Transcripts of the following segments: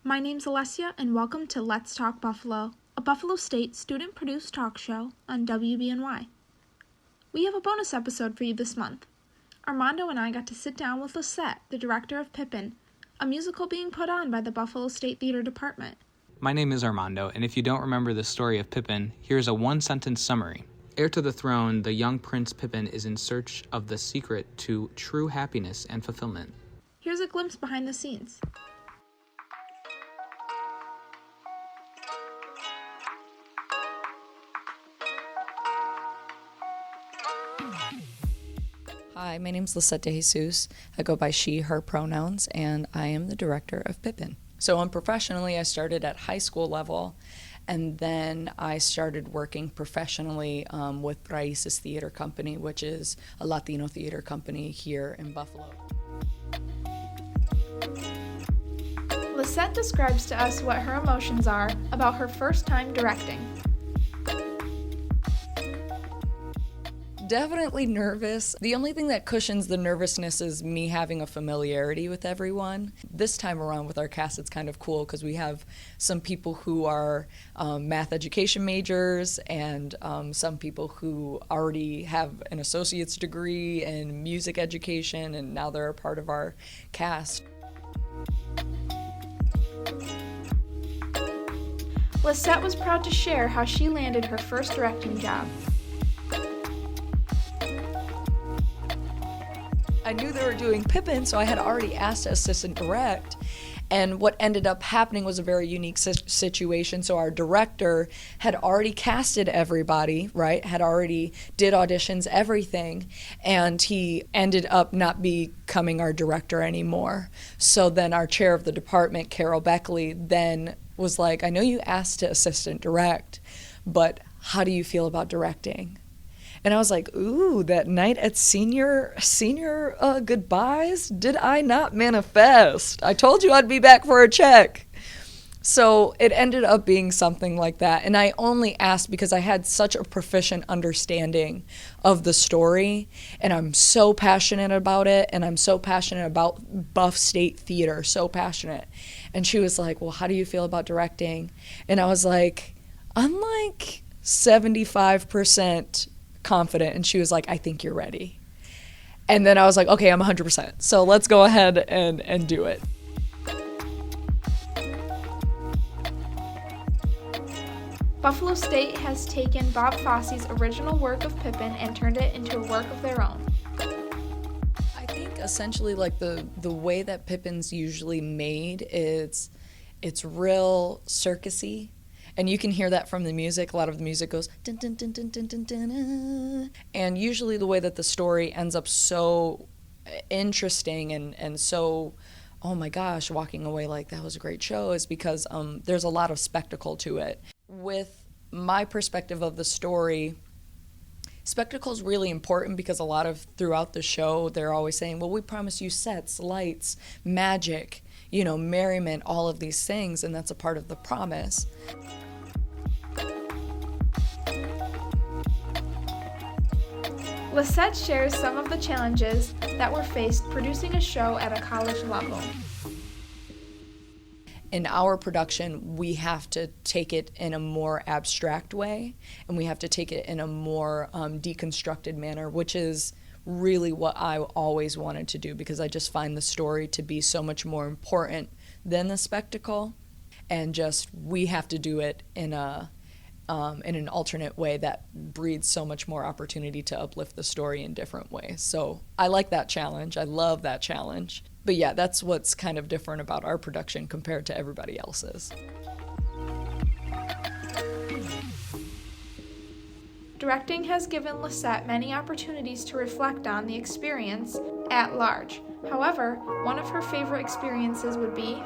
My name's Alessia, and welcome to Let's Talk Buffalo, a Buffalo State student-produced talk show on WBNY. We have a bonus episode for you this month. Armando and I got to sit down with Lisette, the director of Pippin, a musical being put on by the Buffalo State Theater Department. My name is Armando, and if you don't remember the story of Pippin, here's a one-sentence summary. Heir to the throne, the young Prince Pippin is in search of the secret to true happiness and fulfillment. Here's a glimpse behind the scenes. Hi, my name is Lisette de Jesus. I go by she, her pronouns, and I am the director of Pippin. So unprofessionally, I started at high school level, and then I started working professionally with Braemer's Theater Company, which is a Latino theater company here in Buffalo. Lisette describes to us what her emotions are about her first time directing. Definitely nervous. The only thing that cushions the nervousness is me having a familiarity with everyone. This time around with our cast, it's kind of cool because we have some people who are math education majors and some people who already have an associate's degree in music education, and now they're a part of our cast. Lisette was proud to share how she landed her first directing job. I knew they were doing Pippin, so I had already asked to assistant direct. And what ended up happening was a very unique situation. So our director had already casted everybody, right? Had already did auditions, everything. And he ended up not becoming our director anymore. So then our chair of the department, Carol Beckley, then was like, I know you asked to assistant direct, but how do you feel about directing? And I was like, ooh, that night at senior goodbyes, did I not manifest? I told you I'd be back for a check. So it ended up being something like that. And I only asked because I had such a proficient understanding of the story, and I'm so passionate about it, and I'm so passionate about Buff State Theater, so passionate. And she was like, well, how do you feel about directing? And I was like, I'm like 75% confident. And she was like, I think you're ready. And then I was like, okay, I'm 100%. So let's go ahead and do it. Buffalo State has taken Bob Fosse's original work of Pippin and turned it into a work of their own. I think essentially like the way that Pippin's usually made is it's real circusy. And you can hear that from the music. A lot of the music goes dun dun dun dun dun dun dun. And usually the way that the story ends up so interesting and so, oh my gosh, walking away like that was a great show is because there's a lot of spectacle to it. With my perspective of the story, spectacle is really important because a lot of throughout the show they're always saying, well, we promise you sets, lights, magic, merriment, all of these things, and that's a part of the promise. Lisette shares some of the challenges that were faced producing a show at a college level. In our production, we have to take it in a more abstract way, and we have to take it in a more deconstructed manner, which is really what I always wanted to do because I just find the story to be so much more important than the spectacle, and just we have to do it in an alternate way that breeds so much more opportunity to uplift the story in different ways. So I like that challenge. I love that challenge. But yeah, that's what's kind of different about our production compared to everybody else's. Directing has given Lisette many opportunities to reflect on the experience at large. However, one of her favorite experiences would be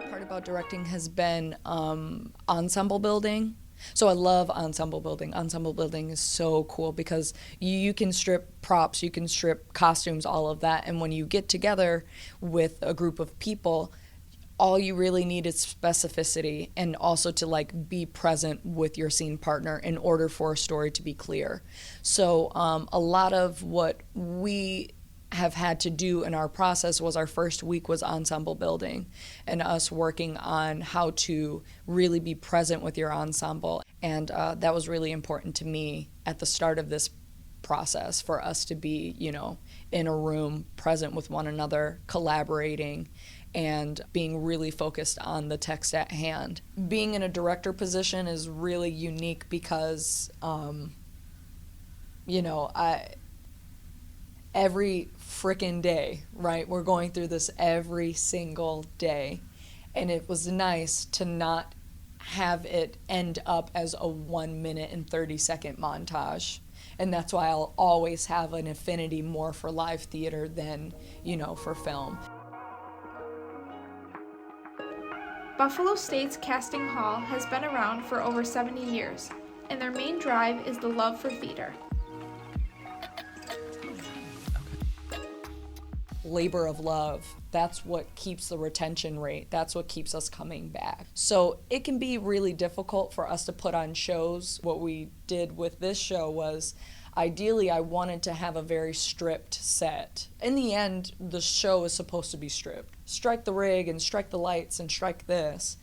Part about directing has been ensemble building. So I love ensemble building. Ensemble building is so cool because you can strip props, you can strip costumes, all of that. And when you get together with a group of people, all you really need is specificity and also to be present with your scene partner in order for a story to be clear. So a lot of what we have had to do in our process was our first week was ensemble building and us working on how to really be present with your ensemble. And that was really important to me at the start of this process, for us to be, in a room, present with one another, collaborating, and being really focused on the text at hand. Being in a director position is really unique because, every frickin' day, right? We're going through this every single day. And it was nice to not have it end up as a 1 minute and 30-second montage. And that's why I'll always have an affinity more for live theater than, for film. Buffalo State's casting hall has been around for over 70 years, and their main drive is the love for theater. Labor of love, that's what keeps the retention rate. That's what keeps us coming back. So it can be really difficult for us to put on shows. What we did with this show was, ideally, I wanted to have a very stripped set. In the end, the show is supposed to be stripped. Strike the rig and strike the lights and strike this.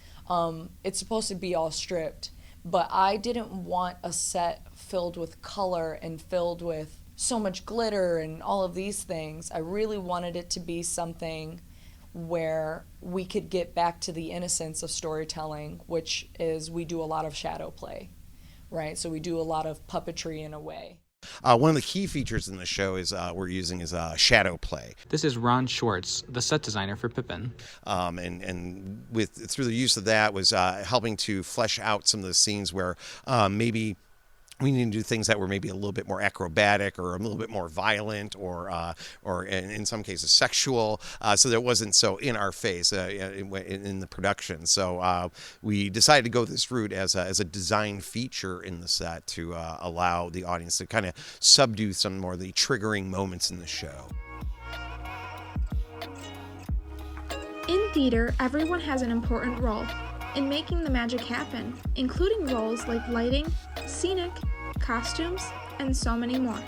It's supposed to be all stripped. But I didn't want a set filled with color and filled with so much glitter and all of these things. I really wanted it to be something where we could get back to the innocence of storytelling, which is we do a lot of shadow play, right? So we do a lot of puppetry in a way. One of the key features in the show is we're using is shadow play. This is Ron Schwartz, the set designer for Pippin. And through the use of that was helping to flesh out some of the scenes where maybe we need to do things that were maybe a little bit more acrobatic or a little bit more violent or in some cases sexual, so that it wasn't so in our face in the production. So we decided to go this route as a design feature in the set to allow the audience to kind of subdue some more of the triggering moments in the show. In theater, everyone has an important role in making the magic happen, including roles like lighting, scenic, costumes, and so many more.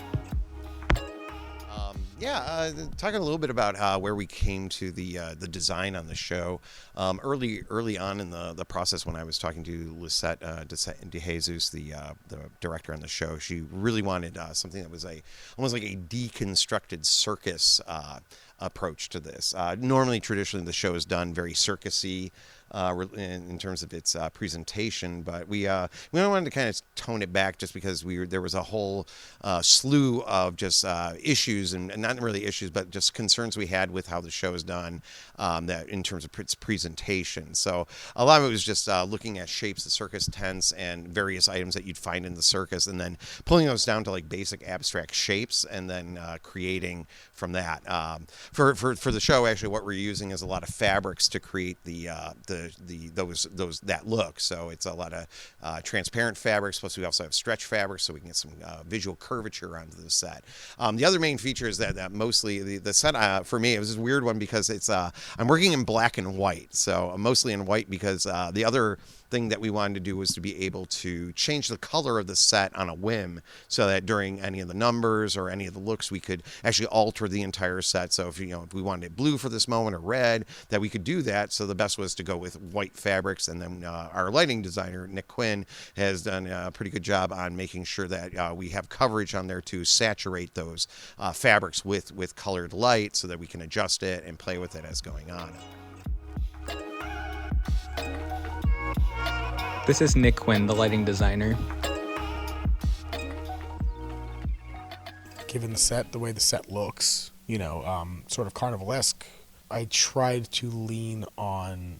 Talking a little bit about where we came to the design on the show. Early on in the process, when I was talking to Lisette DeJesus, the director on the show, she really wanted something that was almost like a deconstructed circus approach to this. Normally, traditionally, the show is done very circusy in terms of its presentation, but we wanted to kind of tone it back just because there was a whole slew of just issues and not really issues, but just concerns we had with how the show is done that in terms of its presentation. So a lot of it was just looking at shapes, the circus tents, and various items that you'd find in the circus, and then pulling those down to like basic abstract shapes, and then creating from that. For the show, actually, what we're using is a lot of fabrics to create that look. So it's a lot of transparent fabrics. Plus, we also have stretch fabrics, so we can get some visual curvature onto the set. The other main feature is that mostly the set for me, it was a weird one because it's I'm working in black and white, so I'm mostly in white because the other thing that we wanted to do was to be able to change the color of the set on a whim, so that during any of the numbers or any of the looks, we could actually alter the entire set. So if we wanted it blue for this moment or red, that we could do that. So the best was to go with white fabrics, and then our lighting designer Nick Quinn has done a pretty good job on making sure that we have coverage on there to saturate those fabrics with colored light, so that we can adjust it and play with it as going on. This is Nick Quinn, the lighting designer. Given the set, the way the set looks, sort of carnivalesque, I tried to lean on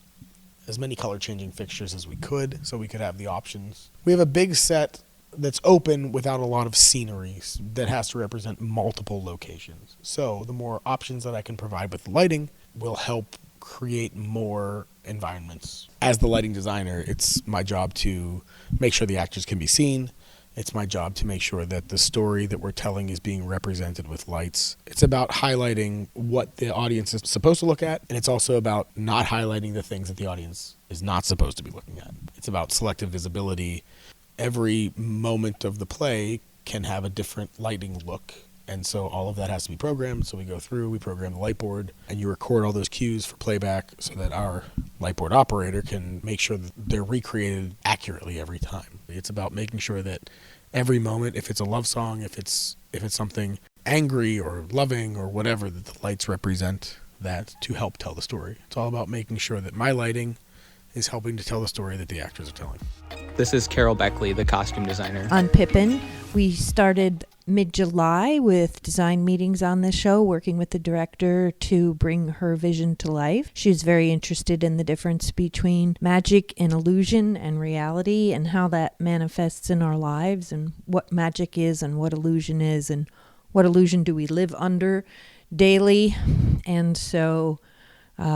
as many color changing fixtures as we could, so we could have the options. We have a big set that's open without a lot of scenery that has to represent multiple locations. So the more options that I can provide with lighting will help create more environments. As the lighting designer, it's my job to make sure the actors can be seen. It's my job to make sure that the story that we're telling is being represented with lights. It's about highlighting what the audience is supposed to look at, and it's also about not highlighting the things that the audience is not supposed to be looking at. It's about selective visibility. Every moment of the play can have a different lighting look, And so all of that has to be programmed. So we go through, we program the light board, and you record all those cues for playback so that our light board operator can make sure that they're recreated accurately every time. It's about making sure that every moment, if it's a love song, if it's something angry or loving or whatever, that the lights represent that to help tell the story. It's all about making sure that my lighting is helping to tell the story that the actors are telling. This is Carol Beckley, the costume designer. On Pippin, we started mid-July with design meetings on this show, working with the director to bring her vision to life. She was very interested in the difference between magic and illusion and reality and how that manifests in our lives and what magic is and what illusion is and what illusion do we live under daily. And so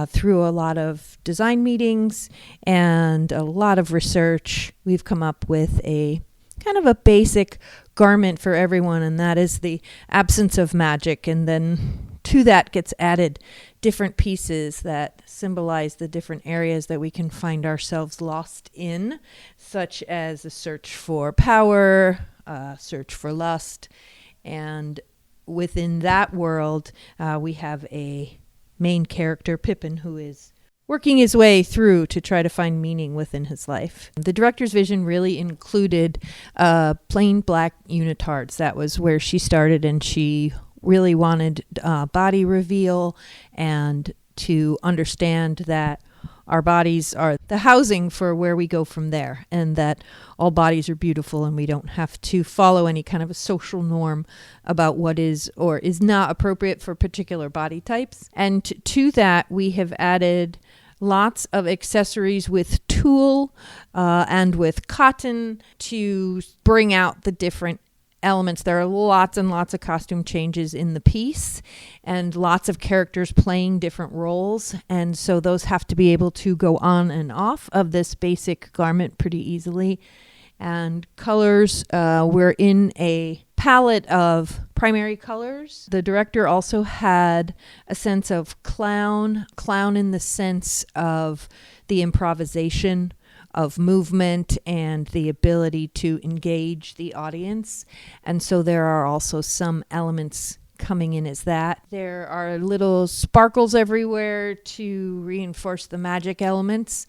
through a lot of design meetings and a lot of research, we've come up with a kind of a basic garment for everyone, and that is the absence of magic. And then to that gets added different pieces that symbolize the different areas that we can find ourselves lost in, such as a search for power, search for lust. And within that world, we have a main character, Pippin, who is working his way through to try to find meaning within his life. The director's vision really included plain black unitards. That was where she started, and she really wanted body reveal and to understand that our bodies are the housing for where we go from there, and that all bodies are beautiful and we don't have to follow any kind of a social norm about what is or is not appropriate for particular body types. And to that, we have added lots of accessories with tulle and with cotton to bring out the different elements. There are lots and lots of costume changes in the piece and lots of characters playing different roles. And so those have to be able to go on and off of this basic garment pretty easily. And colors, we're in a palette of primary colors. The director also had a sense of clown in the sense of the improvisation of movement and the ability to engage the audience. And so there are also some elements coming in as that. There are little sparkles everywhere to reinforce the magic elements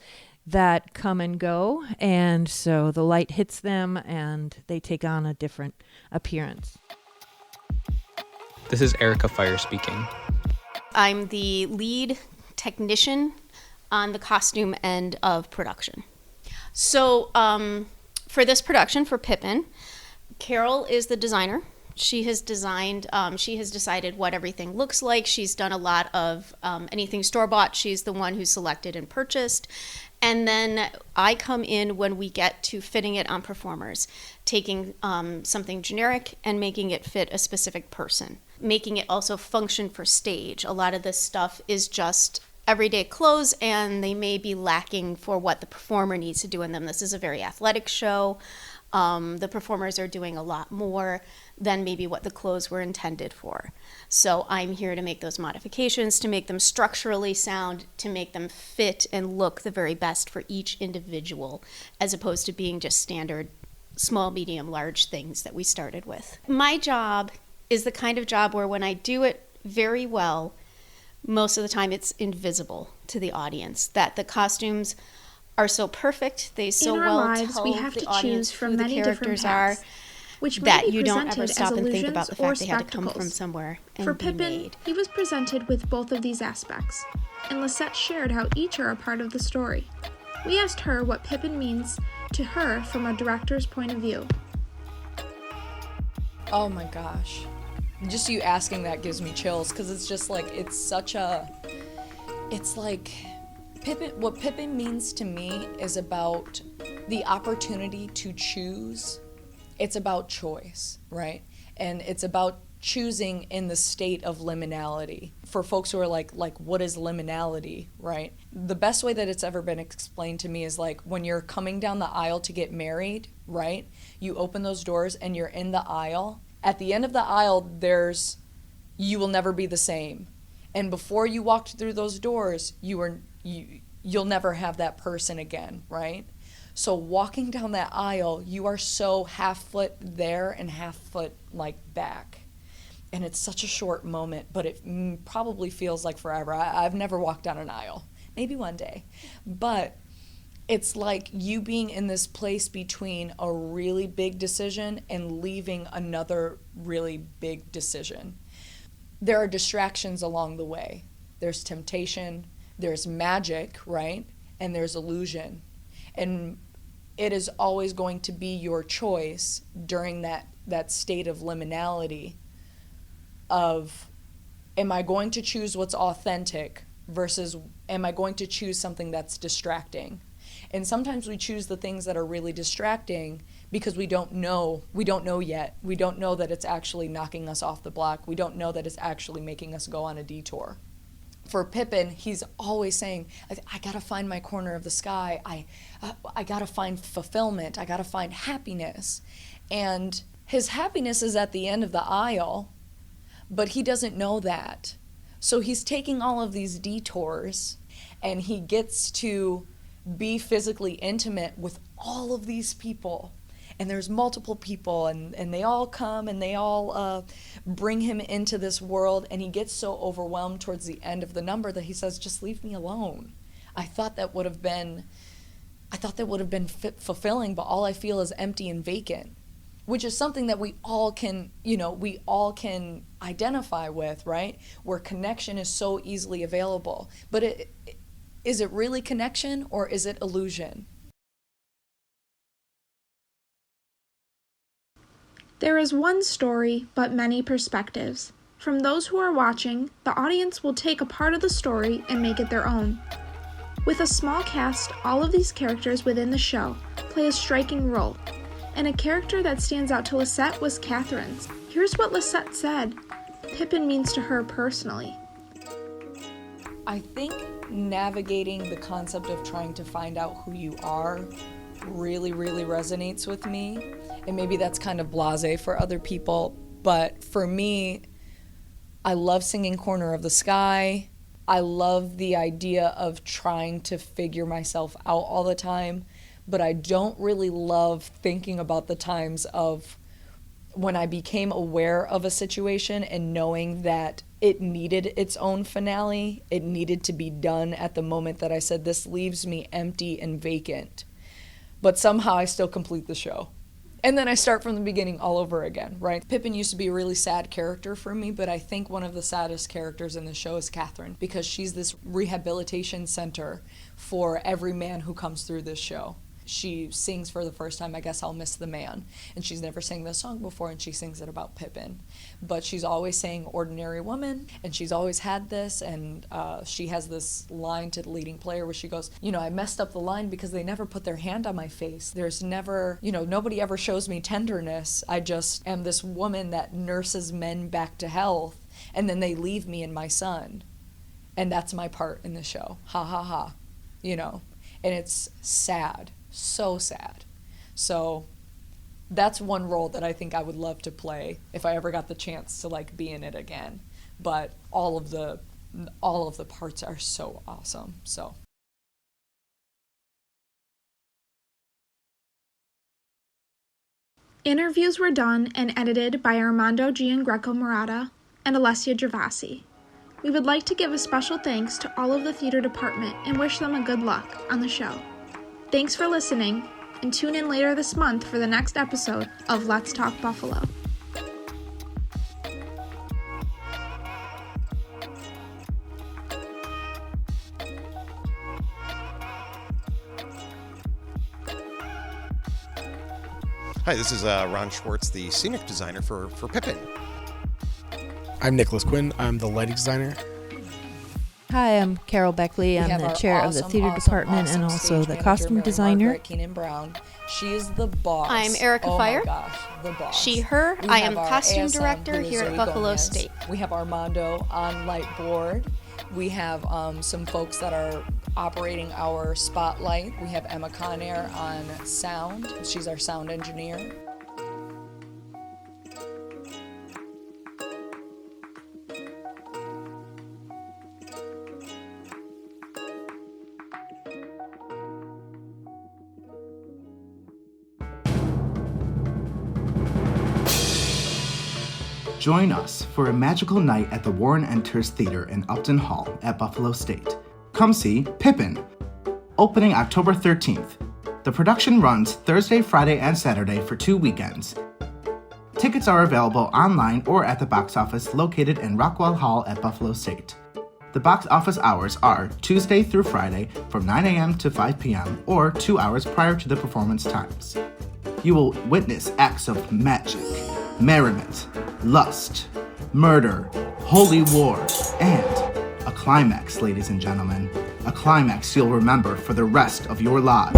that come and go. And so the light hits them and they take on a different appearance. This is Erica Fire speaking. I'm the lead technician on the costume end of production. So for this production, for Pippin, Carol is the designer. She has designed, she has decided what everything looks like. She's done a lot of anything store-bought. She's the one who selected and purchased. And then I come in when we get to fitting it on performers, taking something generic and making it fit a specific person, making it also function for stage. A lot of this stuff is just everyday clothes, and they may be lacking for what the performer needs to do in them. This is a very athletic show. The performers are doing a lot more than maybe what the clothes were intended for. So I'm here to make those modifications, to make them structurally sound, to make them fit and look the very best for each individual, as opposed to being just standard small, medium, large things that we started with. My job is the kind of job where when I do it very well, most of the time it's invisible to the audience, that the costumes are so perfect, they so In our well lives, tell we have the to audience choose from who the many different characters are, paths, which may that be you don't presented ever as stop and think illusions about the or fact they had to come from spectacles. somewhere and For be Pippin, made. he was presented with both of these aspects, and Lisette shared how each are a part of the story. We asked her what Pippin means to her from a director's point of view. Oh my gosh. Just you asking that gives me chills, because it's just like, it's like, Pippin, what Pippin means to me is about the opportunity to choose. It's about choice, right? And it's about choosing in the state of liminality. For folks who are like, what is liminality, right? The best way that it's ever been explained to me is like when you're coming down the aisle to get married, right? You open those doors and you're in the aisle. At the end of the aisle, you will never be the same. And before you walked through those doors, you'll never have that person again, right? So walking down that aisle, you are so half foot there and half foot like back. And it's such a short moment, but it probably feels like forever. I've never walked down an aisle. Maybe one day. But it's like you being in this place between a really big decision and leaving another really big decision. There are distractions along the way. There's temptation, there's magic, right? And there's illusion. And it is always going to be your choice during that state of liminality of, am I going to choose what's authentic versus am I going to choose something that's distracting? And sometimes we choose the things that are really distracting because we don't know yet. We don't know that it's actually knocking us off the block. We don't know that it's actually making us go on a detour. For Pippin, he's always saying, I gotta find my corner of the sky. I gotta find fulfillment. I gotta find happiness. And his happiness is at the end of the aisle, but he doesn't know that. So he's taking all of these detours, and he gets to be physically intimate with all of these people. And there's multiple people, and they all come, and they all bring him into this world, and he gets so overwhelmed towards the end of the number that he says, just leave me alone. I thought that would have been fulfilling, but all I feel is empty and vacant, which is something that we all can identify with, right? Where connection is so easily available. But is it really connection, or is it illusion? There is one story, but many perspectives. From those who are watching, the audience will take a part of the story and make it their own. With a small cast, all of these characters within the show play a striking role, and a character that stands out to Lisette was Catherine's. Here's what Lisette said Pippin means to her personally. I think navigating the concept of trying to find out who you are really, really resonates with me. And maybe that's kind of blasé for other people, but for me, I love singing Corner of the Sky. I love the idea of trying to figure myself out all the time, but I don't really love thinking about the times of when I became aware of a situation and knowing that it needed its own finale. It needed to be done at the moment that I said, this leaves me empty and vacant. But somehow I still complete the show. And then I start from the beginning all over again, right? Pippin used to be a really sad character for me, but I think one of the saddest characters in the show is Catherine, because she's this rehabilitation center for every man who comes through this show. She sings for the first time, I Guess I'll Miss the Man, and she's never sang this song before, and she sings it about Pippin. But she's always saying ordinary woman, and she's always had this, and she has this line to the leading player where she goes, I messed up the line because they never put their hand on my face. There's never, nobody ever shows me tenderness. I just am this woman that nurses men back to health, and then they leave me and my son. And that's my part in the show. Ha ha ha. And it's sad. So sad. So that's one role that I think I would love to play if I ever got the chance to be in it again. But all of the parts are so awesome. So Interviews were done and edited by Armando Giangreco-Marotta and Alessia Gervasi. We would like to give a special thanks to all of the theater department and wish them a good luck on the show. Thanks for listening, and tune in later this month for the next episode of Let's Talk Buffalo. Hi, this is Ron Schwartz, the scenic designer for Pippin. I'm Nicholas Quinn. I'm the lighting designer. Hi, I'm Carol Beckley. I'm the chair of the theater department and also the costume designer. Brown. She is the boss. I'm Erica Fire. My gosh, the boss. She, her. I am costume ASM, director here at Buffalo State. We have Armando on light board. We have some folks that are operating our spotlight. We have Emma Conair on sound. She's our sound engineer. Join us for a magical night at the Warren Enters Theater in Upton Hall at Buffalo State. Come see Pippin, opening October 13th. The production runs Thursday, Friday, and Saturday for 2 weekends. Tickets are available online or at the box office located in Rockwell Hall at Buffalo State. The box office hours are Tuesday through Friday from 9 a.m. to 5 p.m. or 2 hours prior to the performance times. You will witness acts of magic, merriment, lust, murder, holy war, and a climax, ladies and gentlemen. A climax you'll remember for the rest of your lives.